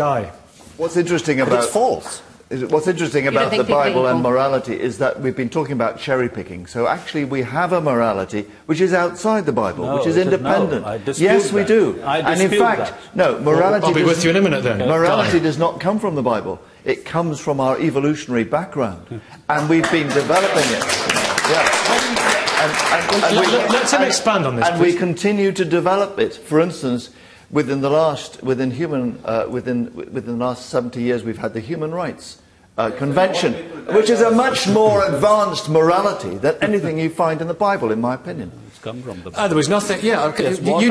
Guy. What's interesting about... But it's false. What's interesting about the Bible and morality is that we've been talking about cherry-picking. So actually we have a morality which is outside the Bible, which is independent. Yes, we do. And in fact, no, morality... I'll be with you in a minute then. Morality does not come from the Bible. It comes from our evolutionary background. And we've been developing it. Yeah. Let him expand on this, and please. we continue to develop it. For instance, within the last 70 years, we've had the Human Rights Convention, which is a much more advanced morality than anything you find in the Bible, in my opinion. It's come from the Bible. There was nothing. Yeah, okay. Yes, you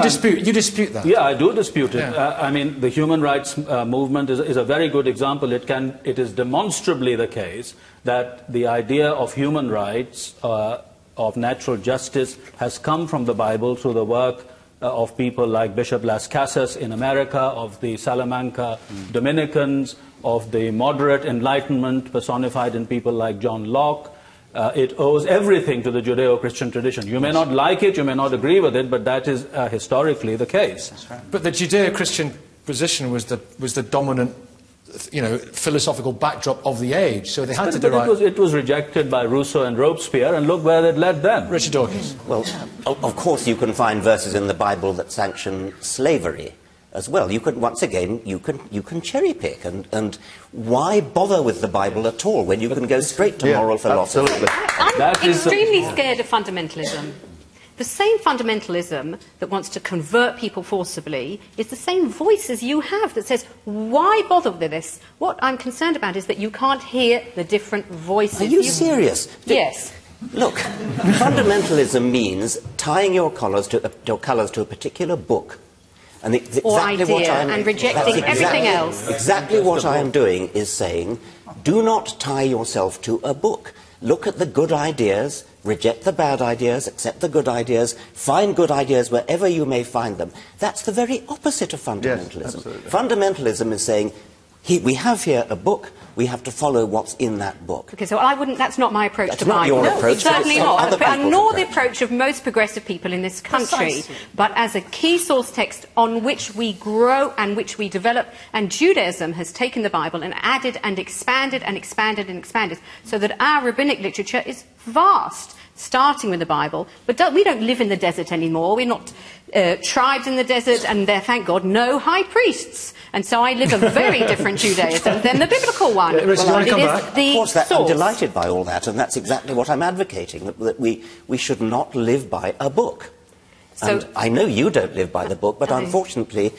dispute that. Yeah, I do dispute it. Yeah. I mean, the human rights movement is a very good example. It is demonstrably the case that the idea of human rights, of natural justice, has come from the Bible through the work of people like Bishop Las Casas in America, of the Salamanca Dominicans, of the moderate Enlightenment personified in people like John Locke. It owes everything to the Judeo-Christian tradition. You may not like it, you may not agree with it, but that is historically the case. That's right. But the Judeo-Christian position was the dominant, philosophical backdrop of the age, so they had to derive... But it was rejected by Rousseau and Robespierre, and look where it led them. Richard Dawkins. Well, of course you can find verses in the Bible that sanction slavery as well. You can, once again, you can cherry pick, and why bother with the Bible at all when you can go straight to moral philosophy? Absolutely. I'm extremely scared of fundamentalism. The same fundamentalism that wants to convert people forcibly is the same voice as you have that says, why bother with this? What I'm concerned about is that you can't hear the different voices. Are you serious? Yes. Look, fundamentalism means tying your colours to a particular book. And and rejecting everything else. Exactly what I am doing is saying, do not tie yourself to a book. Look at the good ideas, reject the bad ideas, accept the good ideas, find good ideas wherever you may find them. That's the very opposite of fundamentalism. Yes, fundamentalism is saying, we have here a book, we have to follow what's in that book. Okay, so that's not my approach to Bible. Bible. Your approach, certainly not. Nor the approach of most progressive people in this country. Precisely. But as a key source text on which we grow and which we develop. And Judaism has taken the Bible and added and expanded and expanded and expanded so that our rabbinic literature is vast, starting with the Bible. But we don't live in the desert anymore. We're not tribes in the desert, and there, thank God, no high priests. And so I live a very different Judaism than the biblical one. Richard, Well, you want to come back? Of course, I'm delighted by all that, and that's exactly what I'm advocating, that we should not live by a book. So, and I know you don't live by the book, but unfortunately,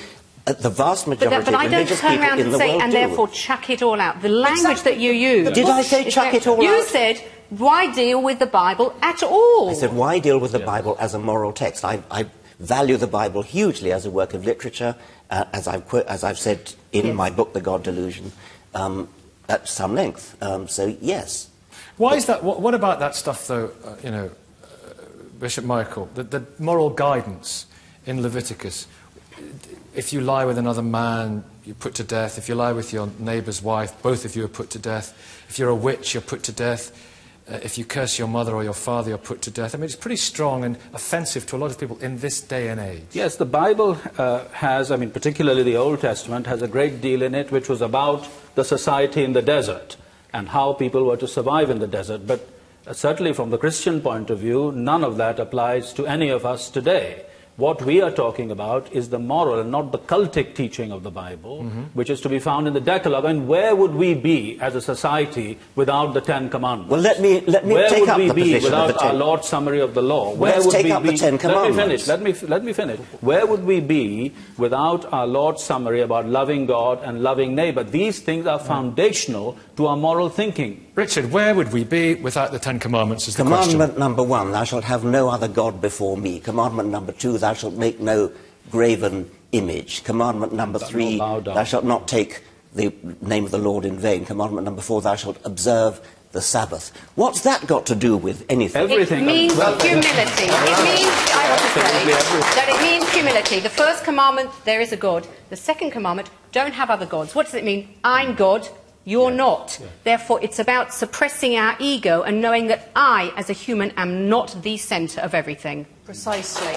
the vast majority of religious people in the world do. And therefore chuck it all out. The language that you use... Did I say chuck it all out? You said, why deal with the Bible at all? I said, why deal with the Bible as a moral text? I value the Bible hugely as a work of literature, as I've said in my book, The God Delusion, at some length. So, yes. Why is that? What about that stuff, though, Bishop Michael, the moral guidance in Leviticus? If you lie with another man, you're put to death. If you lie with your neighbour's wife, both of you are put to death. If you're a witch, you're put to death. If you curse your mother or your father, you're put to death. I mean, it's pretty strong and offensive to a lot of people in this day and age. Yes, the Bible has, particularly the Old Testament, has a great deal in it which was about the society in the desert and how people were to survive in the desert. But certainly from the Christian point of view, none of that applies to any of us today. What we are talking about is the moral and not the cultic teaching of the Bible, which is to be found in the Decalogue. And where would we be as a society without the Ten Commandments? Well, let me take up the position of the Ten. Where would we be without our Lord's summary of the law? Let's take up the Ten Commandments. Let me finish. Where would we be without our Lord's summary about loving God and loving neighbour? These things are foundational to our moral thinking. Richard, where would we be without the Ten Commandments is the question. Commandment number 1, thou shalt have no other God before me. Commandment number 2, thou shalt make no graven image. Commandment number 3, thou shalt not take the name of the Lord in vain. Commandment number 4, thou shalt observe the Sabbath. What's that got to do with anything? Everything. It means humility. It means humility. The first commandment, there is a God. The second commandment, don't have other gods. What does it mean? I'm God. You're not. Therefore, it's about suppressing our ego and knowing that I, as a human, am not the centre of everything. Precisely.